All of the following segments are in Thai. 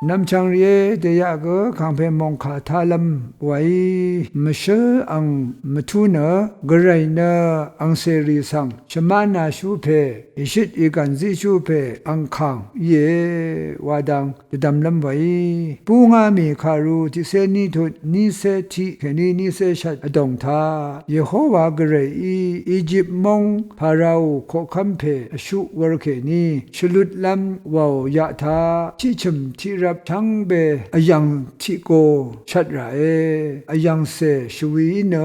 นำชังเรียเดียก็ขังเพมองขาทาลำไว้มเชอังมทุเนกระไรเนอังเสรีสังชมานาชูเพอิชิตอีกันซิชูเพอังขังเยวาดังจะดำลำไว้ปูงามีคารูที่เซนีทุดนิเซทีแค่นี้นิเซชัดอดงทาเยโฮวากระไรอียิปต์มงพาราโคคัมเพชุวรเคนีชลุดลำวาวยะทาที่ชมที่รับทั้งเบอยังที่โกชัดไรอยังเสชวีเน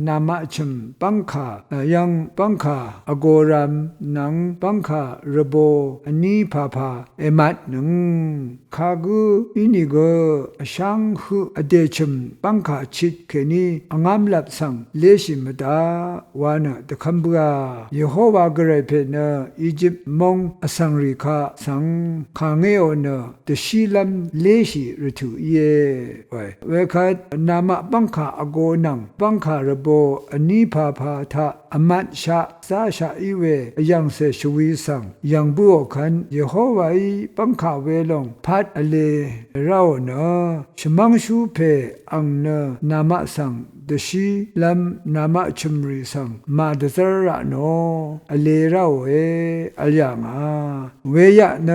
นามะชมปังคายังปังคาอโกรัมนังปังคาระโบอันนี้พาเอมัดหนึ่งคากูอินิโกช่างหุอเดชมปังคาชิดเคนีองามลับสังเลชิมดาวานะตะคัมบัวเยโฮวากระไรเพเนอียิปต์มงอสังริคาสังคางเอโอเนตชีลัมเลชิรทุเยไว้เวคัดนามะปังคาอโกนังปังคาระโบอันนี้พาทะอมัดชะซาชาอีเวยังเสชวีสังยังบัวคันเยโฮวาอีปังคาเวลงพัดอเลเราเนชมังชูเพอังเนนามะสังดชีลัมนามะชุมรีสังมาดซาระโนอเลราเวอลยังาเวยะเน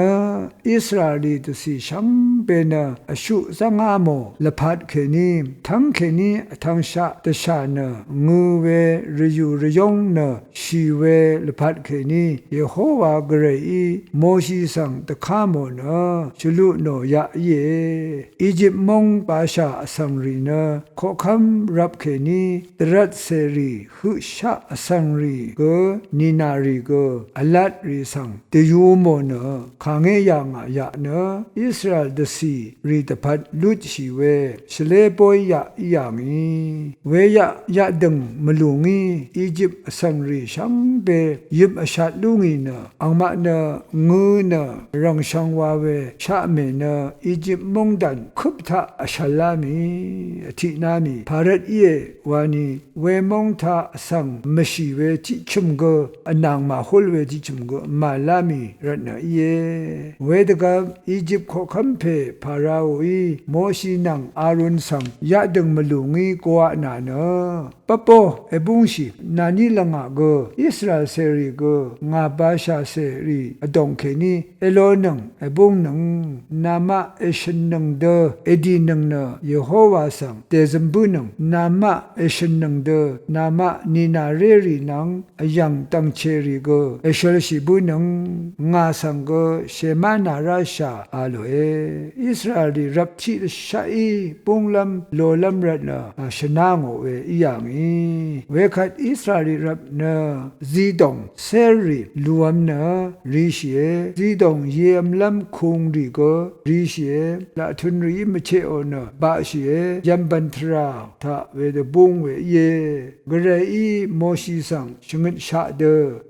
อิสราเอลีตุสีชัมเปเนอชุสังอาโมละพัดเคนีทั้งเคนีทั้งชะตชาเนงูเวรยูรยงเนชีเวละพัดเคนีเยโฮวากเรอีโมชีสังตะคาโมเนชลุโนยะเยอียิปต์มงปาชาสังรีเนโคคัมรับเคนีตรัสเสรีหุชะสังรีก็นินารีก็อลัดรีสังเตยูโมเนขางเงยังยะเนอิสราเอลดสีรีตพัดลุดชีเวชเลปอยยะอียามีเวยะยะดึงมลุงีอียิปต์สังรีชัมเบยิบอชัดลุงีเนอังมะเนงูเนรังชังวาเวชะเมเนอียิปต์มงดันคุบทะอชัลลามีอธินามีภารตเยวานีเวมงทาสังมชีเวจิชุมโกอนางมาฮุลเวจิชุมโกมาลามีรัตนาเยเวดกับอียิปต์ขอคัมเพพาราโอีโมชีนังอารุนสังยะดึงมลุงีกวานาเนปะโปเอบุงชีนานีละงะโกอิสราเอลเซรีโกงาบาชาเซรีอดงเคนีเอโลนังเอบุงนังนามะเอชนังเดเอดีนังเนเยโฮวาสังเตซัมบุนังนามะเอชนังเดนามะนีนาเรรีนังยังตังเชรีโกเอชลชิบุนังงาสังโกเชมานาราชาอาโลเออิสราเอลรับชิชาอีปุงลัมโลลัมรัตนาชนะโงเวอียามีเวคัดอิสราเอลรับเนซีดงเซรีลวมเนริเชซีดงเยมลัมคุงรีโกริเชละทุนรีมเชโอเนบาเชยัมบันทราทะเวเดบุงเวเยกระอีโมชีสังชงดชาเด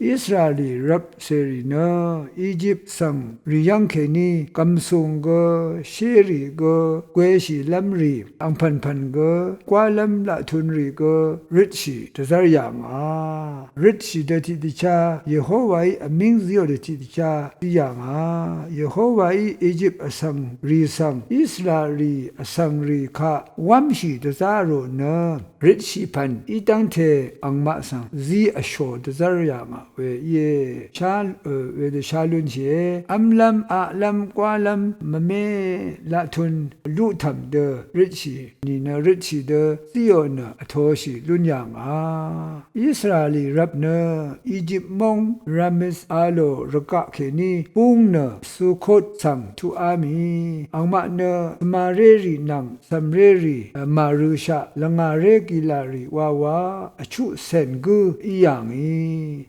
อิสราเอลรับเซรีเนอียิปต์สังริยังเคนีกัมซุงโกเชรีโกเกวชีลัมรีอังพันโกกวาลัมละทุนรีโกริชีตะซารยางาริชีเดติดิชาเยโฮวาอีอมิงซิโอเดติดิชาติยางาเยโฮวาอีอียิปต์อสังรีสังอิสราเอลอสังรีคาวัมชีตะซาโรเนริชีพันอีตังเทอังมะสังซีอโชตะซารยางาเวเยชาเวเดชาลุนเชอัมลัมอะลัมกวาลัมมะเมละทุนลุทัมเดริชีนีเนริชีเดซิโอเนอโทชีลุนยางาอิสราเอลรับเนอียิปต์มงรามิสอาโลรกะเคนีปุงเนสุโคตสังทุอามีอังมะเนมาเรรีนังสัมเรรีมารุชะละงาเรกิลารีวาวาอชุเซนกูอียางี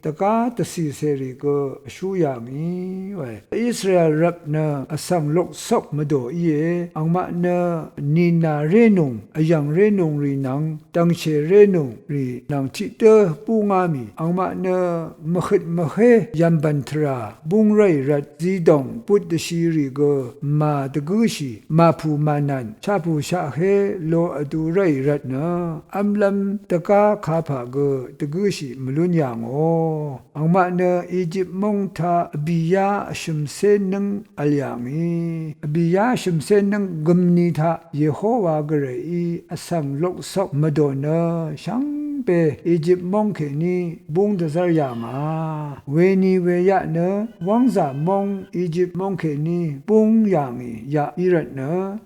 ตะกาตสีเซรีโกอชุยางีเวอิสราเอลรับเนอสังลกซอกมะโดอีอังมะเนนีนาเรนุงยังเรนุงรีนังตังเชเรนุงรีนังทิเตปูงามีอังมะเนมขิดมะเฮยัมบันทราบุงไรรัดซีดงพุทธชีรีโกมาตะกุชีมาภูมานันชาภูชาเฮโลอดูไรรัดเน อัมลัมตะกาคาผาเกตะกุชิมลุนยางโออังมาเนอียิปต์มงทาบิยาชุมเซนังอัลยามีบิยาชุมเซนังกุมนีทาเยโฮวาเกเรอีอสังลกซอกมโดเนชังเปอียิปต์มงเขนีบุงดะซารยามาเวนีเวยะเนวังซามงอียิปต์มงเขนีบุงยางอียาอิรัตเน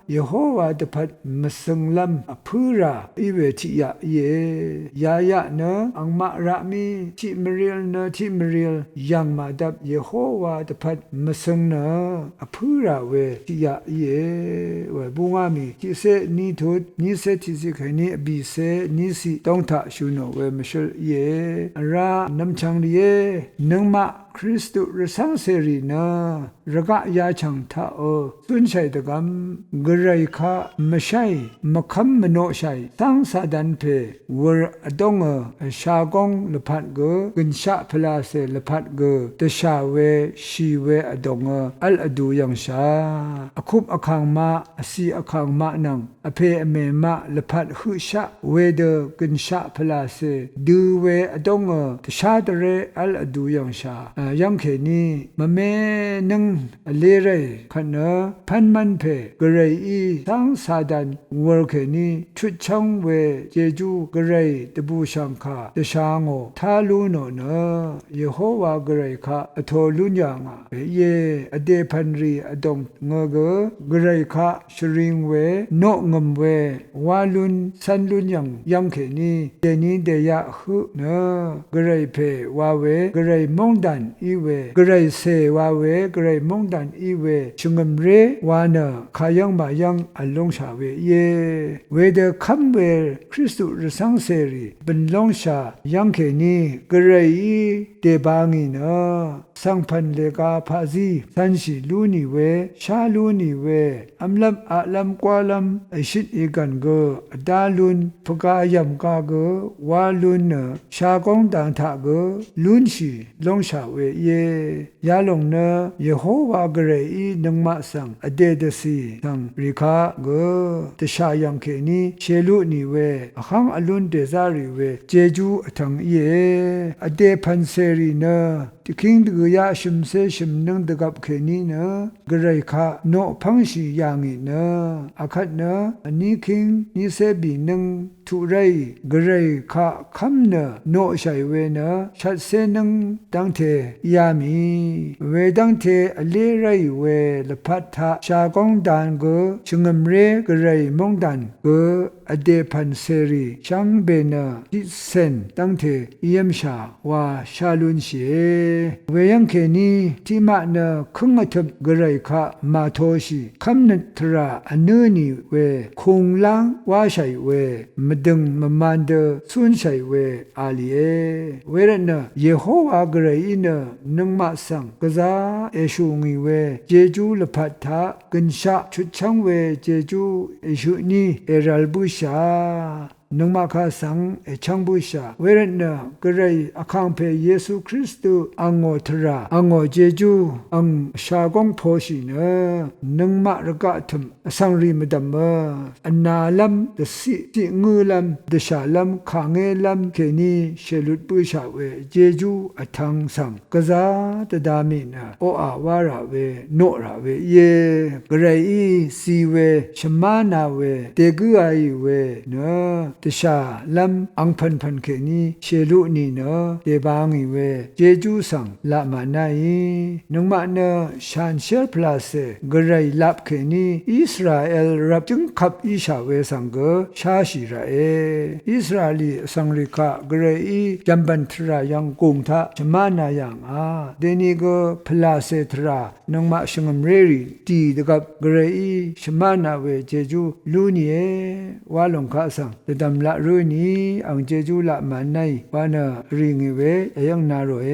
เยโฮวาตะพัดมะสังลัมอพูราอีเวทิยะเยยายะเนอังมาระมีทิมเรียลเนทิมเรียลยังมาดับเยโฮวาตะพัดมะสังเนอพูราเวทิยะเยเวบุงอามีทิเซนีทุดนีเซทิสิเขนีอบีเซนีสิต้องทะชูโนเวมชลเยราน้ำชังเยนังมาคริสตุรสังเสรีนาระกะยาชังทาโอสุนชัยตะกัมกระไรคะมะชัยมะคัมมโนชัยสังสาดันเพวรอดงชากงละพัดเกกินชะพลาเสละพัดเกตชาเวชีเวอดงอัลอดูยังชาอคุบอคังมาอสีอคังมานังอเพอเมมาละพัดหุชะเวเดกินชะพลาเสดูเวอดงตชาตเรอัลอดูยังชายังเขนีมะเมนังเลเรขันพันมันเพกระไรอีทั้งสาดันวรเขนีชุดช่องเวเจจูกระไรตบูชังคาตชางโอทาลูโนเนเยโฮวากระไรคะอโทลุญญางาเยอเดพันรีอดงเงเกกระไรคะชริงเวโนงมเววาลุนสันลุญยังเขนีเดนีเดยะหุเนกระไรเพวาเวกระไรมงดันอีเวกระไรเซวาเวกระไรมงดันอีเวชงมเรวานะขายังมายังอัลลงชาเวเยเวเดคัมเวคริสตุรสังเสรีเป็นลงชายังเขนีกระไรอีเดบางีนะสังพันเลกาพาซีสันชิลูนีเวชาลูนีเวอัมลัมอะลัมกวาลัมไอชิดอีกันเกดาลุนพกายมกาเกวาลุนชากงดังทะเกลุนชีลงชาเวเยยาลงเนเยโฮวากระไรอีนังมาสังอเดดสีสังริคาเกตชายังเคนีเชลุนีเวอขังอลุนเดซารีเวเจจูอทังเยอเดพันเซรีเนติคิงดกยาชิมเซชิมนังดกับเคนีเนกระไรคะโนพังชียางอีเนอาคัดเนอันนี้คิงนี่เซบีนังทุไรกระไรคะคำเนโนชัยเวเนชัดเซนังดังเทยามีเวดังเทอเลไรเวละพัทธะชากงดานเกชงมเรกระไรมงดันเกอเดพันเซรีชังเบเนทิเซนดังเทเยมชาวาชาลุนเชเวยังเคนีที่มาเนคึงอัทบกระไรคะมาโทชีคำนัทราอเนนีเวคงลังวาชัยเวมดึงมมันเดสุนชัยเวอาลีเอเวรเนเยโฮวากระไรเนนังมาสังกะซาเอชูงีเวเจจูละพัทธะกันชะชุดชังเวเจจูเอชูนีเอรัลบุชานังมาคาสังเอชังบุชาเวรเนกระไรอคังเพเยซูคริสต์อังโอทราอังโอเจจูอังชากงโพชิเนนังมาระกะทมสังรีมดัมเมอันนาลัมเดสิติงูลัมเดชาลัมขางเงลัมเคนีเชลุดบุชาเวเจจูอทังสังกะซาตดามินะโออาวาราเวโนราเวเยกระไรอีซีเวชมานาเวเตกุไอเวเนตชาลัมอังพันพันเคนีเชลุนีเนเดบางีเวเจจูสังละมานายีนังมาเนชานเชลพลาเซกระไรลับเคนีอิสราเอลรับจึงขับอิชาเวสังเกชาชิราเออิสราลีสังริกากระไรอีจัมบันทรายังกุงทะชมานายังเดนีโกพลาเซทรานังมาชงมเรรีตีดกับกระไรอีชมานาเวเจจูลูนีเอวาลงคาสังดำละรุ่นีอังเจจูละมันในวานาริงเวยังนาโรเอ